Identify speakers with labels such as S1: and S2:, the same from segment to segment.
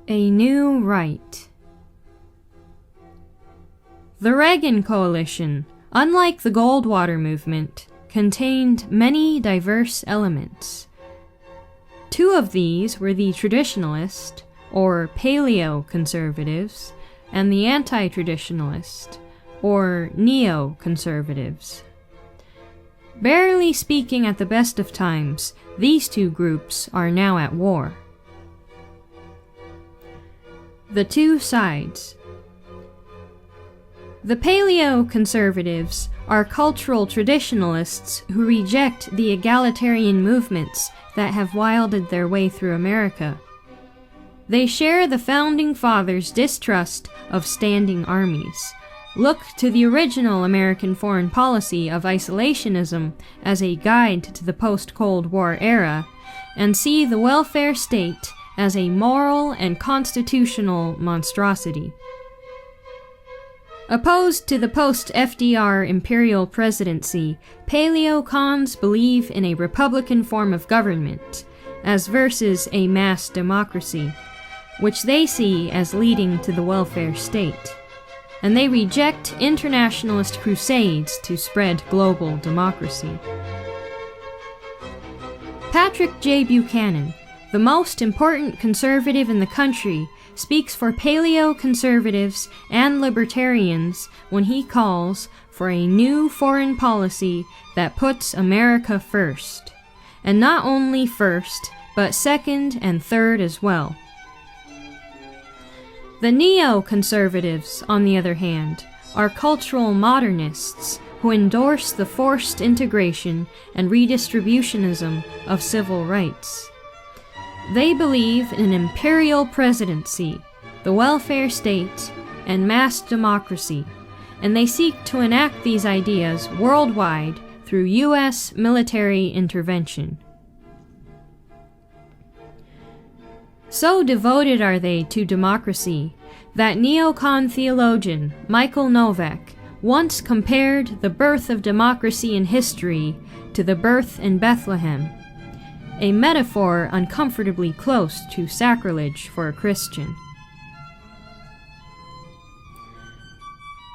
S1: A new right. The Reagan Coalition, unlike the Goldwater movement, contained many diverse elements. Two of these were the traditionalist, or paleo-conservatives, and the anti-traditionalist, or neoconservatives. Barely speaking, at the best of times, these two groups are now at war. The two sides. The paleo-conservatives are cultural traditionalists who reject the egalitarian movements that have wielded their way through America. They share the Founding Fathers' distrust of standing armies, look to the original American foreign policy of isolationism as a guide to the post-Cold War era, and see the welfare state as a moral and constitutional monstrosity. Opposed to the post-FDR imperial presidency, Paleocons believe in a republican form of government, as versus a mass democracy, which they see as leading to the welfare state, and they reject internationalist crusades to spread global democracy. Patrick J. Buchanan, the most important conservative in the country, speaks for paleo-conservatives and libertarians when he calls for a new foreign policy that puts America first, and not only first, but second and third as well. The neoconservatives, on the other hand, are cultural modernists who endorse the forced integration and redistributionism of civil rights. They believe in an imperial presidency, the welfare state, and mass democracy, and they seek to enact these ideas worldwide through U.S. military intervention. So devoted are they to democracy that neocon theologian Michael Novak once compared the birth of democracy in history to the birth in Bethlehem, a metaphor uncomfortably close to sacrilege for a Christian.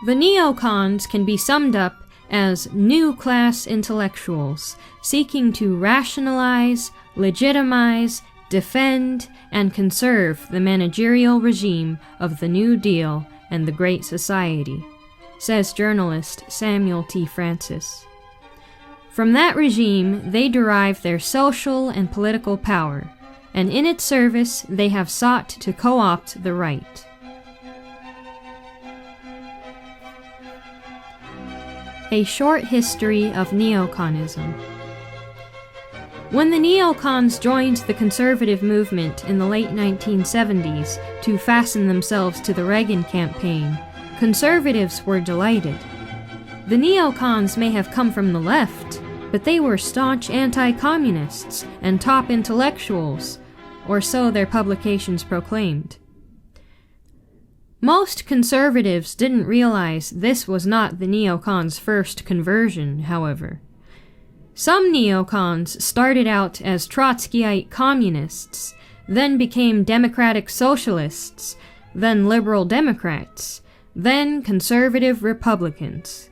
S1: The neocons can be summed up as new class intellectuals seeking to rationalize, legitimize, defend, and conserve the managerial regime of the New Deal and the Great Society, says journalist Samuel T. Francis. From that regime, they derive their social and political power, and in its service they have sought to co-opt the right. A short history of neoconism. When the neocons joined the conservative movement in the late 1970s to fasten themselves to the Reagan campaign, conservatives were delighted. The neocons may have come from the left, but they were staunch anti-communists and top intellectuals, or so their publications proclaimed. Most conservatives didn't realize this was not the neocons' first conversion, however. Some neocons started out as Trotskyite communists, then became democratic socialists, then liberal Democrats, then conservative Republicans.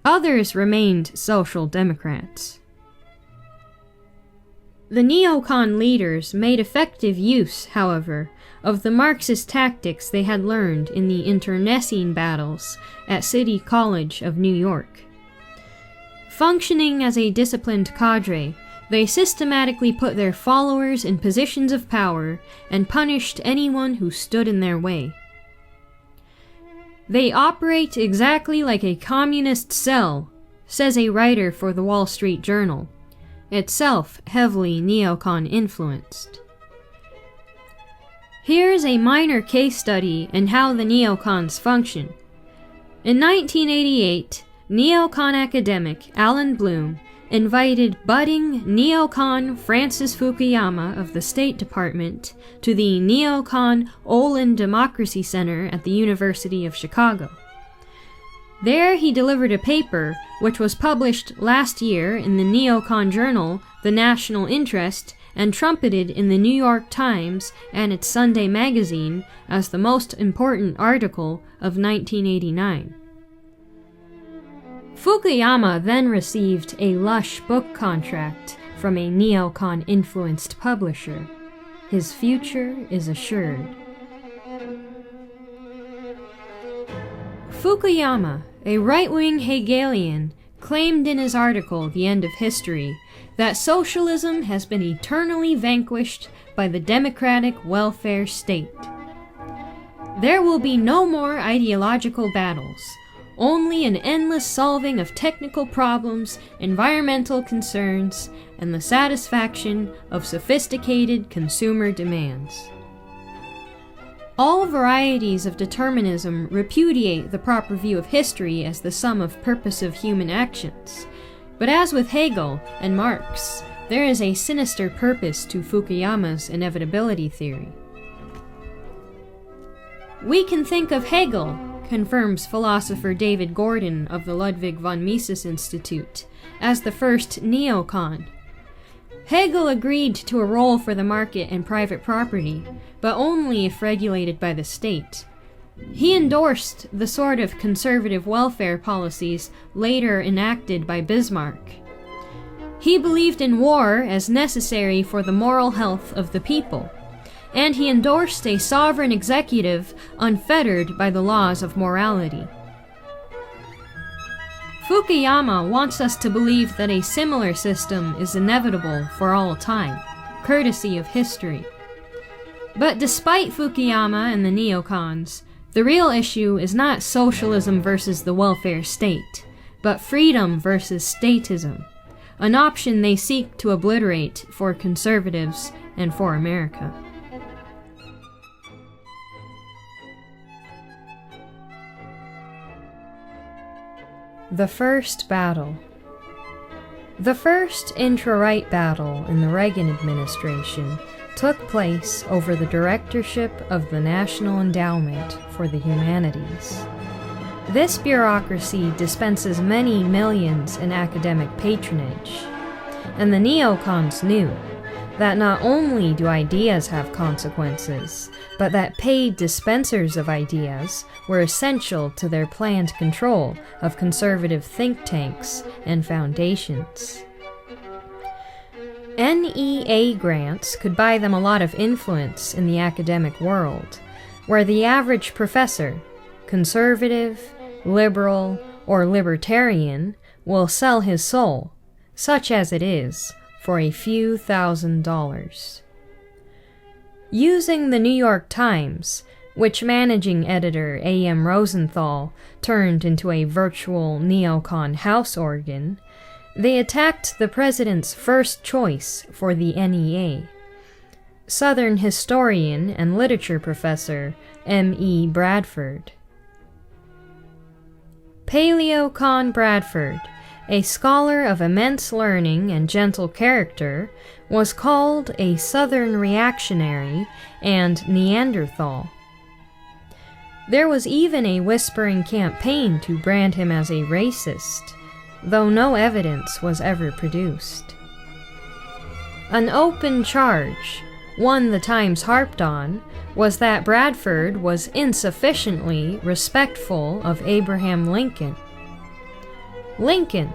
S1: Others remained social democrats. The neocon leaders made effective use, however, of the Marxist tactics they had learned in the internecine battles at City College of New York. Functioning as a disciplined cadre, they systematically put their followers in positions of power and punished anyone who stood in their way. They operate exactly like a communist cell, says a writer for the Wall Street Journal, itself heavily neocon influenced. Here's a minor case study in how the neocons function. In 1988, neocon academic Alan Bloom invited budding neocon Francis Fukuyama of the State Department to the Neocon Olin Democracy Center at the University of Chicago. There he delivered a paper which was published last year in the neocon journal The National Interest and trumpeted in the New York Times and its Sunday magazine as the most important article of 1989. Fukuyama then received a lush book contract from a neocon-influenced publisher. His future is assured. Fukuyama, a right-wing Hegelian, claimed in his article The End of History that socialism has been eternally vanquished by the democratic welfare state. There will be no more ideological battles, only an endless solving of technical problems, environmental concerns, and the satisfaction of sophisticated consumer demands. All varieties of determinism repudiate the proper view of history as the sum of purposive human actions. But as with Hegel and Marx, there is a sinister purpose to Fukuyama's inevitability theory. We can think of Hegel, confirms philosopher David Gordon of the Ludwig von Mises Institute, as the first neocon. Hegel agreed to a role for the market and private property, but only if regulated by the state. He endorsed the sort of conservative welfare policies later enacted by Bismarck. He believed in war as necessary for the moral health of the people, and he endorsed a sovereign executive unfettered by the laws of morality. Fukuyama wants us to believe that a similar system is inevitable for all time, courtesy of history. But despite Fukuyama and the neocons, the real issue is not socialism versus the welfare state, but freedom versus statism, an option they seek to obliterate for conservatives and for America. The First Battle. The first intra-right battle in the Reagan administration took place over the directorship of the National Endowment for the Humanities. This bureaucracy dispenses many millions in academic patronage, and the neocons knew that not only do ideas have consequences, but that paid dispensers of ideas were essential to their planned control of conservative think tanks and foundations. NEA grants could buy them a lot of influence in the academic world, where the average professor, conservative, liberal, or libertarian, will sell his soul, such as it is, for a few $1,000s. Using the New York Times, which managing editor A.M. Rosenthal turned into a virtual neocon house organ, they attacked the president's first choice for the NEA, Southern historian and literature professor M.E. Bradford. Paleo-Con Bradford, a scholar of immense learning and gentle character, was called a Southern reactionary and Neanderthal. There was even a whispering campaign to brand him as a racist, though no evidence was ever produced. An open charge, one the Times harped on, was that Bradford was insufficiently respectful of Abraham Lincoln. Lincoln,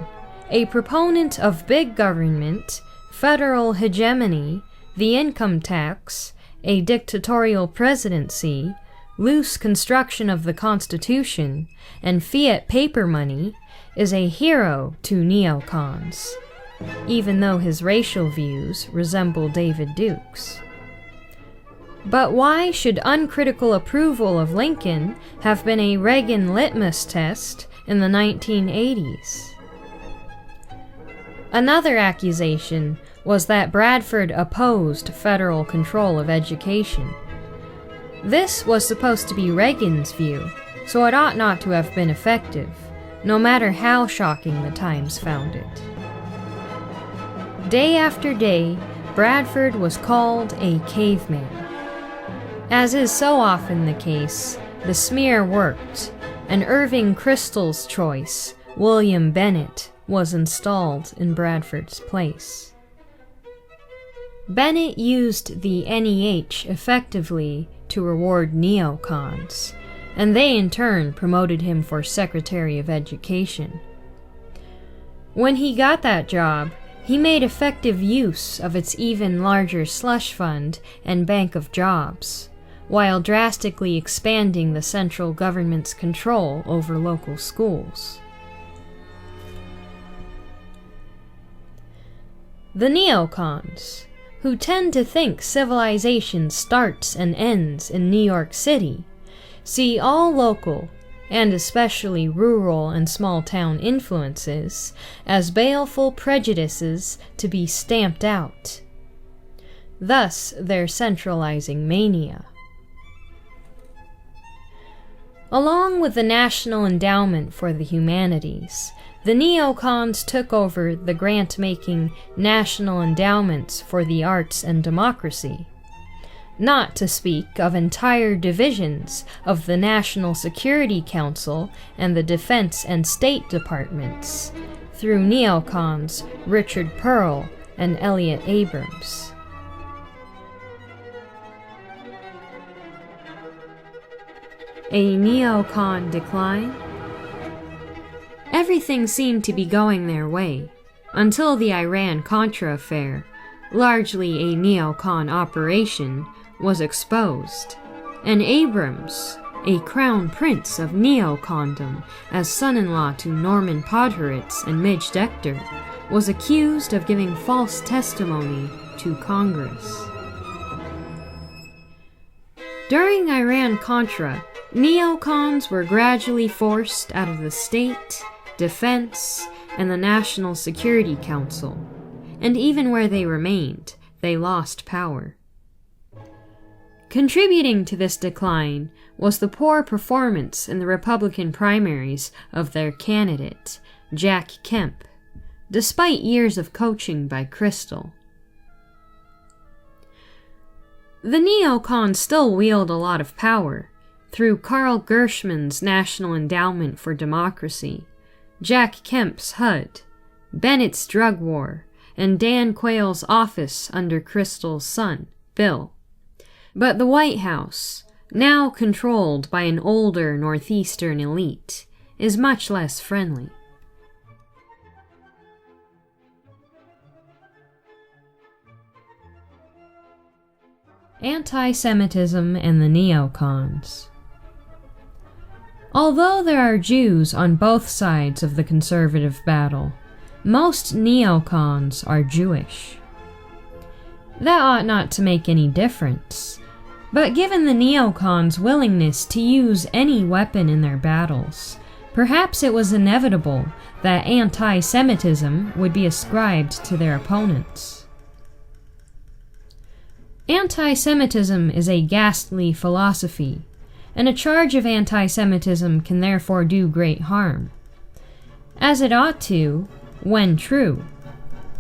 S1: a proponent of big government, federal hegemony, the income tax, a dictatorial presidency, loose construction of the Constitution, and fiat paper money, is a hero to neocons, even though his racial views resemble David Duke's. But why should uncritical approval of Lincoln have been a Reagan litmus test in the 1980s? Another accusation was that Bradford opposed federal control of education. This was supposed to be Reagan's view, so it ought not to have been effective, no matter how shocking the Times found it. Day after day, Bradford was called a caveman. As is so often the case, the smear worked, and Irving Kristol's choice, William Bennett, was installed in Bradford's place. Bennett used the NEH effectively to reward neocons, and they in turn promoted him for Secretary of Education. When he got that job, he made effective use of its even larger slush fund and bank of jobs, while drastically expanding the central government's control over local schools. The neocons, who tend to think civilization starts and ends in New York City, see all local, and especially rural and small-town influences, as baleful prejudices to be stamped out. Thus their centralizing mania. Along with the National Endowment for the Humanities, the neocons took over the grant-making National Endowments for the Arts and Democracy, not to speak of entire divisions of the National Security Council and the Defense and State Departments, through neocons Richard Pearl and Elliott Abrams. A Neocon Decline? Everything seemed to be going their way, until the Iran-Contra affair, largely a neocon operation, was exposed, and Abrams, a crown prince of neocondom as son-in-law to Norman Podhoretz and Midge Decter, was accused of giving false testimony to Congress. During Iran-Contra, neocons were gradually forced out of the state, defense, and the National Security Council, and even where they remained, they lost power. Contributing to this decline was the poor performance in the Republican primaries of their candidate, Jack Kemp, despite years of coaching by Crystal. The neocons still wield a lot of power through Carl Gershman's National Endowment for Democracy, Jack Kemp's HUD, Bennett's drug war, and Dan Quayle's office under Crystal's son, Bill. But the White House, now controlled by an older Northeastern elite, is much less friendly. Antisemitism and the neocons. Although there are Jews on both sides of the conservative battle, most neocons are Jewish. That ought not to make any difference, but given the neocons' willingness to use any weapon in their battles, perhaps it was inevitable that anti-Semitism would be ascribed to their opponents. Anti-Semitism is a ghastly philosophy, and a charge of anti-Semitism can therefore do great harm, as it ought to, when true.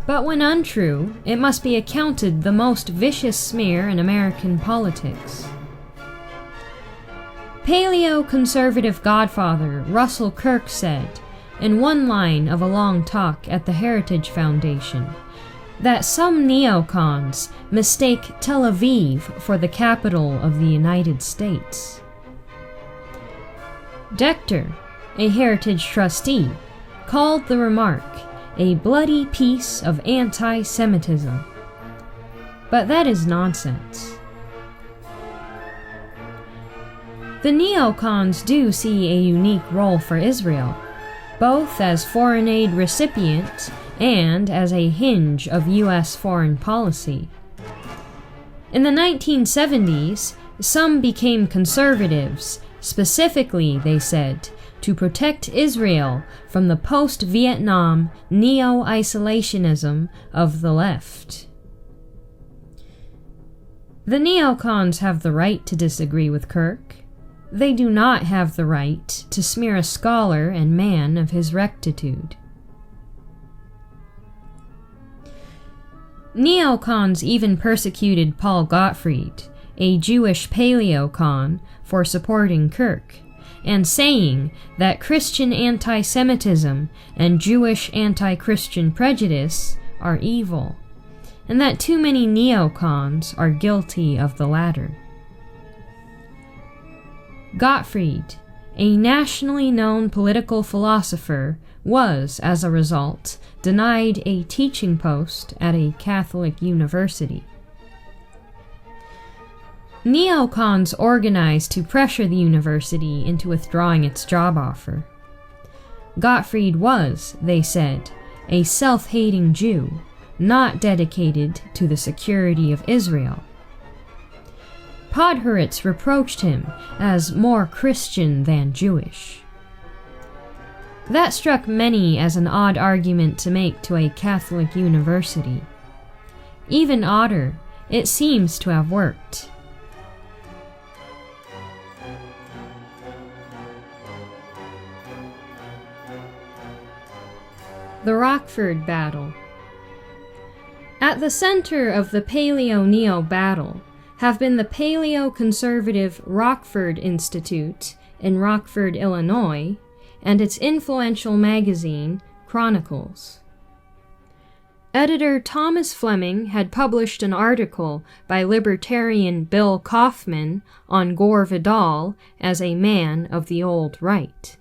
S1: But when untrue, it must be accounted the most vicious smear in American politics. Paleo-conservative godfather Russell Kirk said, in one line of a long talk at the Heritage Foundation, that some neocons mistake Tel Aviv for the capital of the United States. Decter, a Heritage trustee, called the remark a bloody piece of anti-Semitism. But that is nonsense. The neocons do see a unique role for Israel, both as foreign aid recipient and as a hinge of U.S. foreign policy. In the 1970s, some became conservatives, specifically, they said, to protect Israel from the post-Vietnam neo-isolationism of the left. The neocons have the right to disagree with Kirk. They do not have the right to smear a scholar and man of his rectitude. Neocons even persecuted Paul Gottfried, a Jewish paleocon, for supporting Kirk, and saying that Christian anti-Semitism and Jewish anti-Christian prejudice are evil, and that too many neocons are guilty of the latter. Gottfried, a nationally known political philosopher, was, as a result, denied a teaching post at a Catholic university. Neocons organized to pressure the university into withdrawing its job offer. Gottfried was, they said, a self-hating Jew, not dedicated to the security of Israel. Podhoretz reproached him as more Christian than Jewish. That struck many as an odd argument to make to a Catholic university. Even odder, it seems to have worked. The Rockford Battle. At the center of the Paleo-Neo battle have been the Paleo-Conservative Rockford Institute in Rockford, Illinois, and its influential magazine, Chronicles. Editor Thomas Fleming had published an article by Libertarian Bill Kaufman on Gore Vidal as a man of the old right.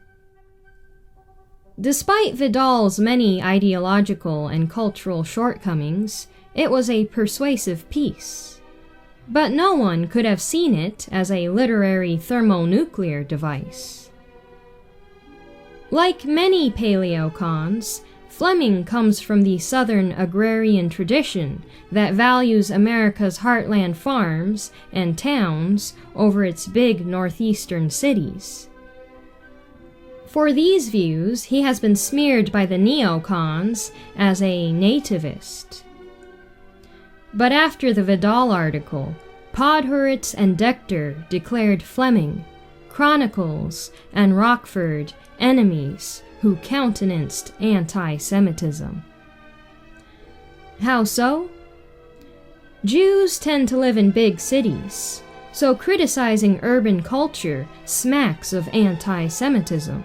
S1: Despite Vidal's many ideological and cultural shortcomings, it was a persuasive piece. But no one could have seen it as a literary thermonuclear device. Like many Paleocons, Fleming comes from the Southern agrarian tradition that values America's heartland farms and towns over its big northeastern cities. For these views, he has been smeared by the neocons as a nativist. But after the Vidal article, Podhoretz and Decter declared Fleming, Chronicles, and Rockford enemies who countenanced anti-Semitism. How so? Jews tend to live in big cities, so criticizing urban culture smacks of anti-Semitism.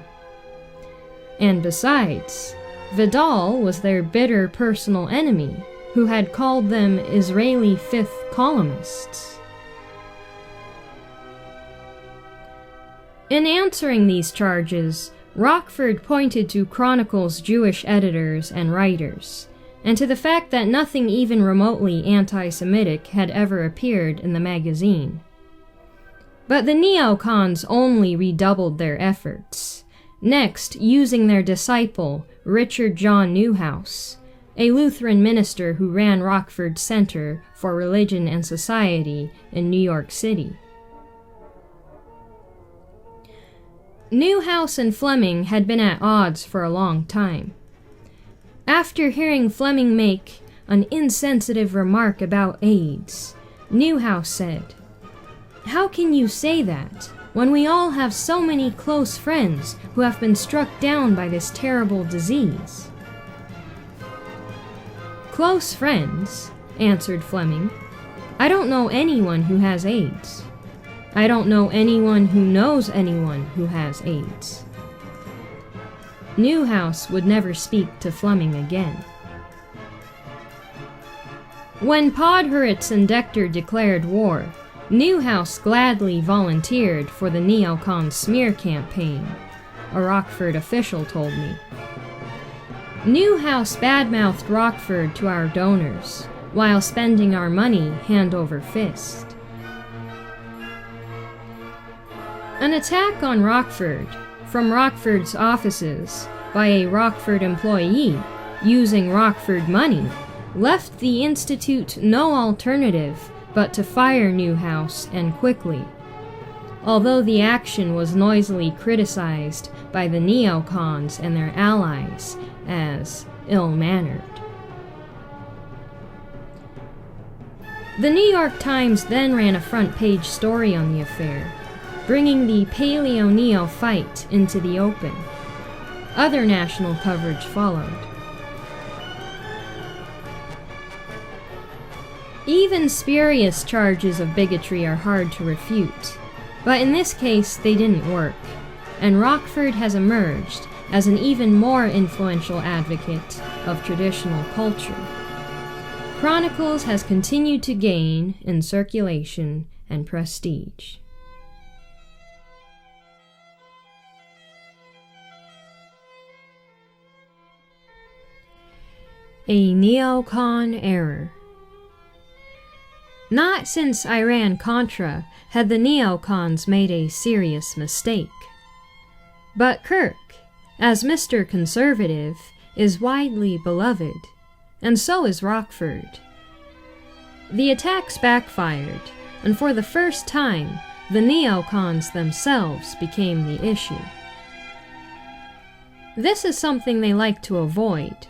S1: And besides, Vidal was their bitter personal enemy, who had called them Israeli fifth columnists. In answering these charges, Rockford pointed to Chronicles' Jewish editors and writers, and to the fact that nothing even remotely anti-Semitic had ever appeared in the magazine. But the neocons only redoubled their efforts, next using their disciple, Richard John Newhouse, a Lutheran minister who ran Rockford Center for Religion and Society in New York City. Newhouse and Fleming had been at odds for a long time. After hearing Fleming make an insensitive remark about AIDS, Newhouse said, "How can you say that, when we all have so many close friends who have been struck down by this terrible disease?" "Close friends," answered Fleming. "I don't know anyone who has AIDS. I don't know anyone who knows anyone who has AIDS." Newhouse would never speak to Fleming again. When Podhoretz and Decter declared war, Newhouse gladly volunteered for the neocon smear campaign, a Rockford official told me. Newhouse badmouthed Rockford to our donors, while spending our money hand over fist. An attack on Rockford, from Rockford's offices, by a Rockford employee, using Rockford money, left the Institute no alternative but to fire Newhouse, and quickly, although the action was noisily criticized by the neocons and their allies as ill-mannered. The New York Times then ran a front-page story on the affair, bringing the Paleo-Neo fight into the open. Other national coverage followed. Even spurious charges of bigotry are hard to refute, but in this case they didn't work, and Rockford has emerged as an even more influential advocate of traditional culture. Chronicles has continued to gain in circulation and prestige. A Neocon Error. Not since Iran-Contra had the neocons made a serious mistake. But Kirk, as Mr. Conservative, is widely beloved, and so is Rockford. The attacks backfired, and for the first time, the neocons themselves became the issue. This is something they like to avoid,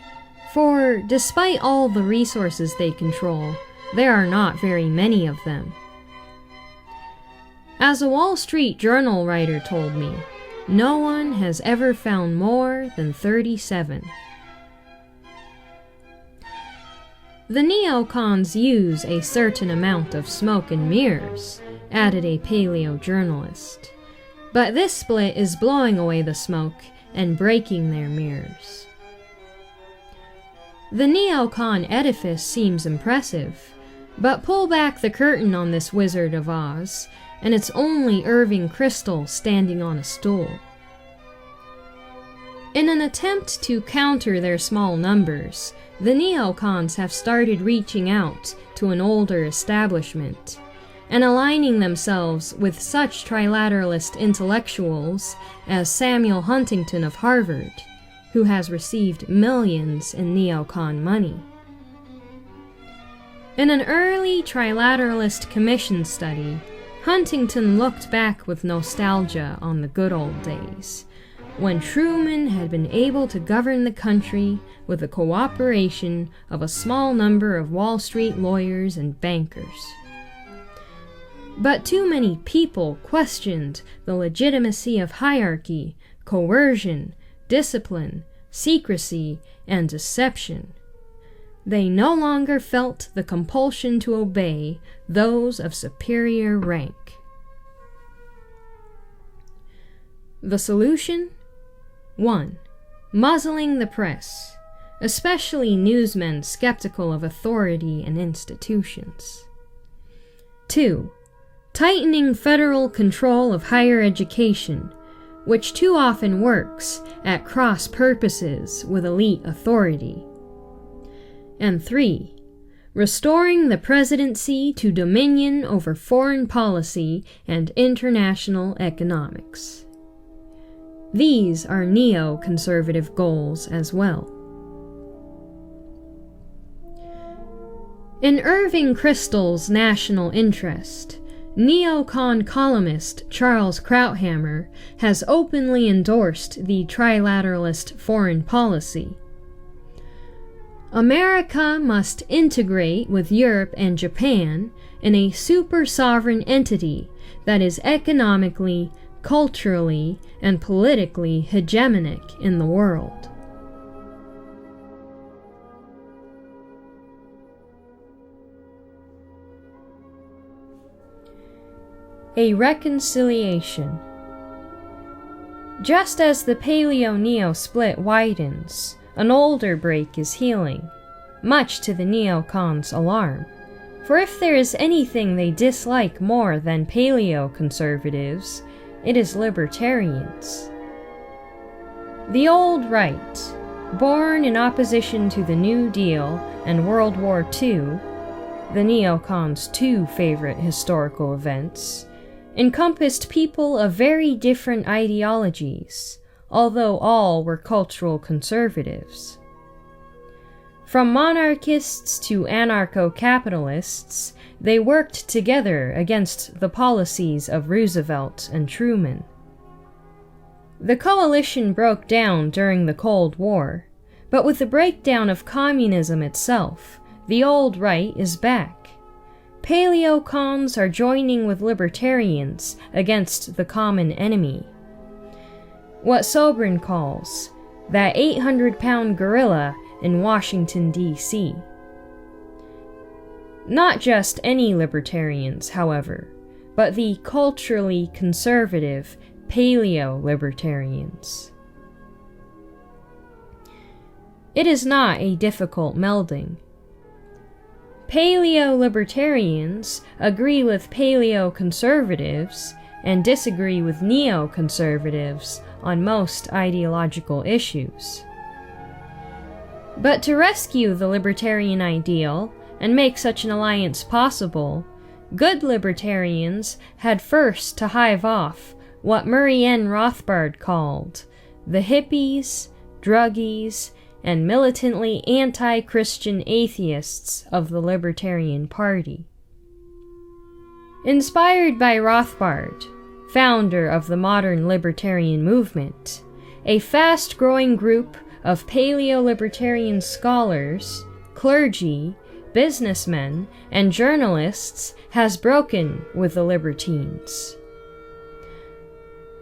S1: for despite all the resources they control, there are not very many of them. As a Wall Street Journal writer told me, no one has ever found more than 37. The neocons use a certain amount of smoke and mirrors, added a paleo journalist, but this split is blowing away the smoke and breaking their mirrors. The neocon edifice seems impressive, but pull back the curtain on this Wizard of Oz, and it's only Irving Kristol standing on a stool. In an attempt to counter their small numbers, the neocons have started reaching out to an older establishment, and aligning themselves with such trilateralist intellectuals as Samuel Huntington of Harvard, who has received millions in neocon money. In an early trilateralist commission study, Huntington looked back with nostalgia on the good old days, when Truman had been able to govern the country with the cooperation of a small number of Wall Street lawyers and bankers. But too many people questioned the legitimacy of hierarchy, coercion, discipline, secrecy, and deception. They no longer felt the compulsion to obey those of superior rank. The solution? 1. Muzzling the press, especially newsmen skeptical of authority and institutions. 2. Tightening federal control of higher education, which too often works at cross purposes with elite authority. And 3. Restoring the presidency to dominion over foreign policy and international economics. These are neoconservative goals as well. In Irving Kristol's national interest, neocon columnist Charles Krauthammer has openly endorsed the trilateralist foreign policy. America must integrate with Europe and Japan in a super-sovereign entity that is economically, culturally, and politically hegemonic in the world. A reconciliation. Just as the Paleo-Neo split widens, an older break is healing, much to the neocons' alarm. For if there is anything they dislike more than paleo-conservatives, it is libertarians. The old right, born in opposition to the New Deal and World War II, the neocons' two favorite historical events, encompassed people of very different ideologies, although all were cultural conservatives. From monarchists to anarcho-capitalists, they worked together against the policies of Roosevelt and Truman. The coalition broke down during the Cold War, but with the breakdown of communism itself, the old right is back. Paleocons are joining with libertarians against the common enemy. What Sobran calls that 800-pound gorilla in Washington, D.C. Not just any libertarians, however, but the culturally conservative paleo-libertarians. It is not a difficult melding. Paleo-Libertarians agree with Paleo-Conservatives and disagree with Neoconservatives on most ideological issues. But to rescue the libertarian ideal and make such an alliance possible, good libertarians had first to hive off what Murray N. Rothbard called the hippies, druggies, and militantly anti-Christian atheists of the Libertarian Party. Inspired by Rothbard, founder of the modern libertarian movement, a fast-growing group of paleo-libertarian scholars, clergy, businessmen, and journalists has broken with the libertines.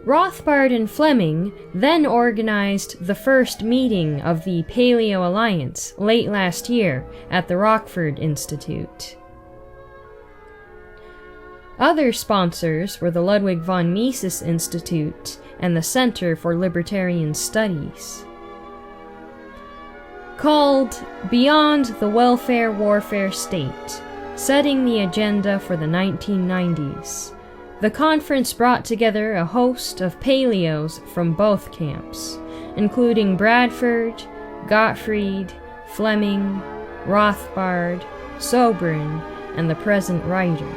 S1: Rothbard and Fleming then organized the first meeting of the Paleo Alliance late last year at the Rockford Institute. Other sponsors were the Ludwig von Mises Institute and the Center for Libertarian Studies. Called Beyond the Welfare Warfare State, Setting the Agenda for the 1990s, the conference brought together a host of paleos from both camps, including Bradford, Gottfried, Fleming, Rothbard, Sobrin, and the present writer.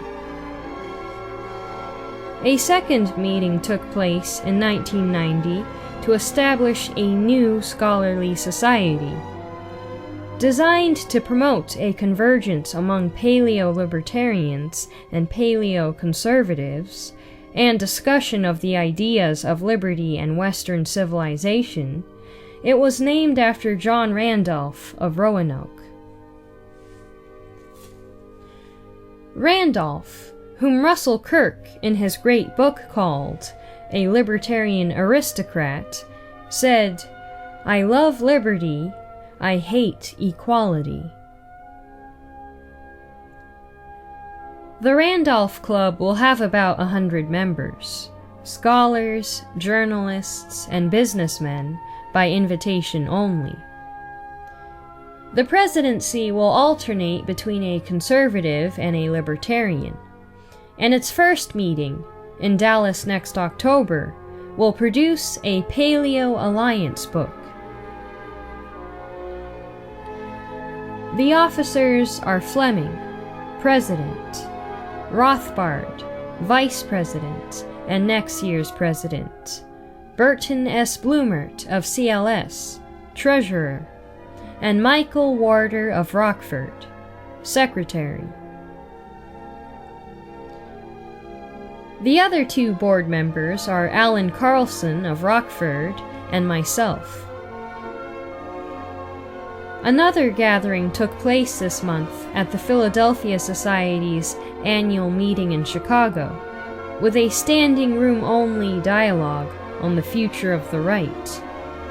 S1: A second meeting took place in 1990 to establish a new scholarly society, designed to promote a convergence among paleo-libertarians and paleo-conservatives, and discussion of the ideas of liberty and Western civilization. It was named after John Randolph of Roanoke. Randolph, whom Russell Kirk in his great book called A Libertarian Aristocrat, said, "I love liberty, I hate equality." The Randolph Club will have about 100 members, scholars, journalists, and businessmen, by invitation only. The presidency will alternate between a conservative and a libertarian, and its first meeting, in Dallas next October, will produce a Paleo Alliance book. The officers are Fleming, President, Rothbard, Vice President and next year's President, Burton S. Blumert of CLS, Treasurer, and Michael Warder of Rockford, Secretary. The other two board members are Alan Carlson of Rockford and myself. Another gathering took place this month at the Philadelphia Society's annual meeting in Chicago, with a standing-room-only dialogue on the future of the right,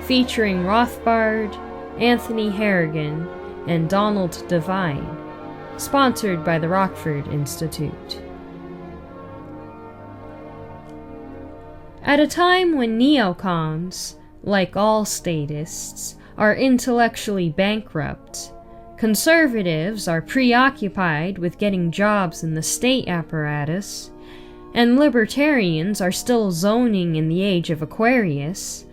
S1: featuring Rothbard, Anthony Harrigan, and Donald Devine, sponsored by the Rockford Institute. At a time when neocons, like all statists, are intellectually bankrupt, conservatives are preoccupied with getting jobs in the state apparatus, and libertarians are still zoning in the age of Aquarius,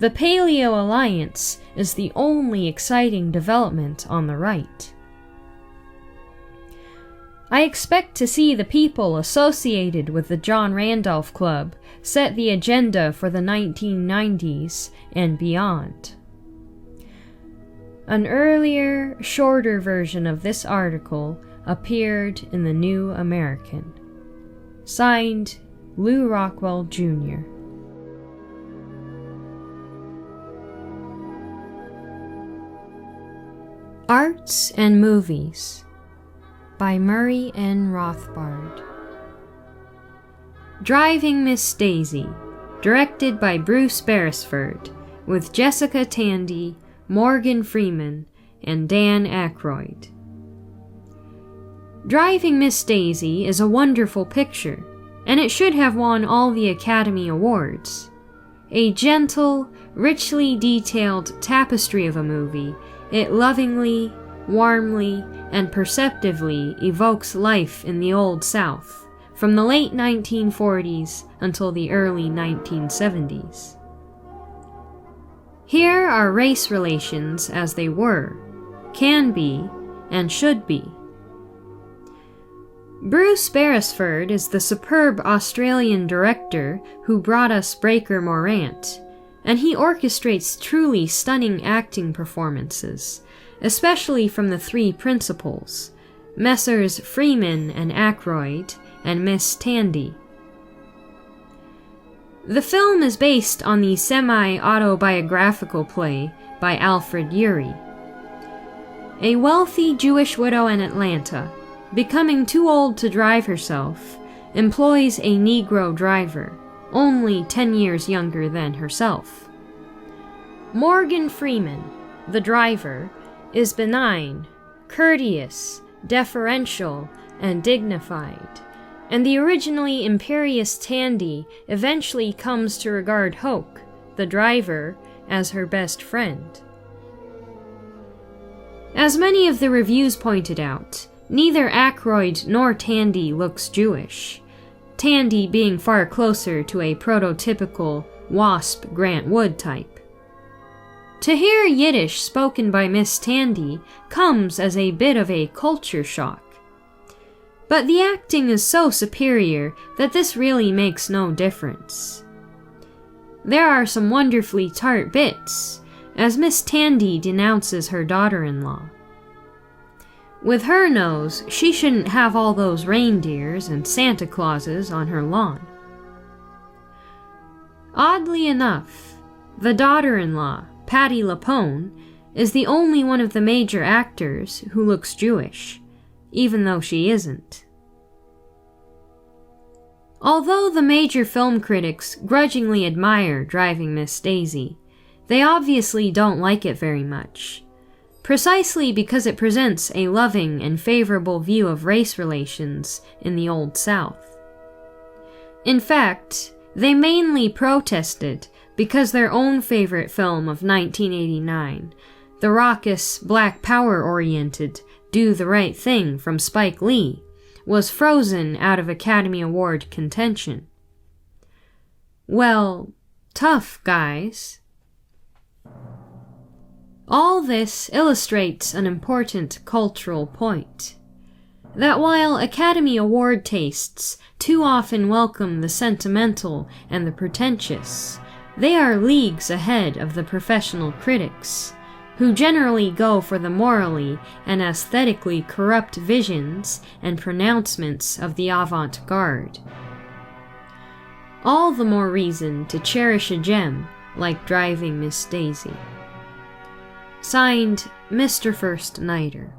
S1: the Paleo Alliance is the only exciting development on the right. I expect to see the people associated with the John Randolph Club set the agenda for the 1990s and beyond. An earlier, shorter version of this article appeared in the New American. Signed, LewRockwell, Jr. Arts and Movies by Murray N. Rothbard. Driving Miss Daisy, directed by Bruce Beresford, with Jessica Tandy, Morgan Freeman, and Dan Aykroyd. Driving Miss Daisy is a wonderful picture, and it should have won all the Academy Awards. A gentle, richly detailed tapestry of a movie, it lovingly, warmly, and perceptively evokes life in the Old South, from the late 1940s until the early 1970s. Here are race relations as they were, can be, and should be. Bruce Beresford is the superb Australian director who brought us Breaker Morant, and he orchestrates truly stunning acting performances, especially from the three principals, Messrs. Freeman and Aykroyd, and Miss Tandy. The film is based on the semi-autobiographical play by Alfred Urey. A wealthy Jewish widow in Atlanta, becoming too old to drive herself, employs a Negro driver, only 10 years younger than herself. Morgan Freeman, the driver, is benign, courteous, deferential, and dignified, and the originally imperious Tandy eventually comes to regard Hoke, the driver, as her best friend. As many of the reviews pointed out, neither Aykroyd nor Tandy looks Jewish, Tandy being far closer to a prototypical WASP Grant Wood type. To hear Yiddish spoken by Miss Tandy comes as a bit of a culture shock. But the acting is so superior that this really makes no difference. There are some wonderfully tart bits, as Miss Tandy denounces her daughter-in-law. With her nose, she shouldn't have all those reindeers and Santa Clauses on her lawn. Oddly enough, the daughter-in-law, Patti LuPone, is the only one of the major actors who looks Jewish, even though she isn't. Although the major film critics grudgingly admire Driving Miss Daisy, they obviously don't like it very much, precisely because it presents a loving and favorable view of race relations in the Old South. In fact, they mainly protested because their own favorite film of 1989, the raucous, Black Power-oriented Do the Right Thing from Spike Lee, was frozen out of Academy Award contention. Well, tough, guys. All this illustrates an important cultural point. That while Academy Award tastes too often welcome the sentimental and the pretentious, they are leagues ahead of the professional critics, who generally go for the morally and aesthetically corrupt visions and pronouncements of the avant-garde. All the more reason to cherish a gem like Driving Miss Daisy. Signed, Mr. First Nighter.